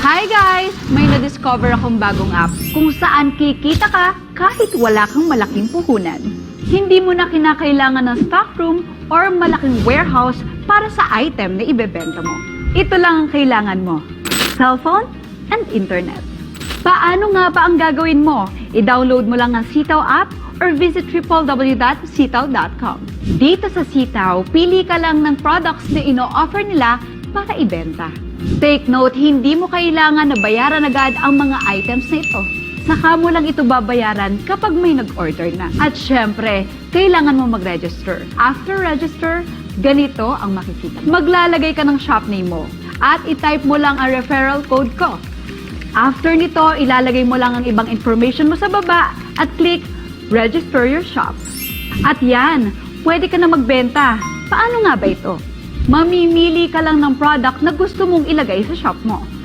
Hi guys! May na-discover akong bagong app kung saan kikita ka kahit wala kang malaking puhunan. Hindi mo na kinakailangan ng stockroom or malaking warehouse para sa item na ibebenta mo. Ito lang ang kailangan mo, cellphone and internet. Paano nga ba ang gagawin mo? I-download mo lang ang Sitaw app or visit www.sitaw.com. Dito sa Sitaw, pili ka lang ng products na ino-offer nila para ibenta. Take note, hindi mo kailangan na bayaran agad ang mga items na ito. Saka mo lang ito babayaran kapag may nag-order na. At syempre, kailangan mo mag-register. After register, ganito ang makikita. Maglalagay ka ng shop name mo at i-type mo lang ang referral code ko. After nito, ilalagay mo lang ang ibang information mo sa baba at click register your shop. At yan, pwede ka na magbenta. Paano nga ba ito? Mamimili ka lang ng product na gusto mong ilagay sa shop mo.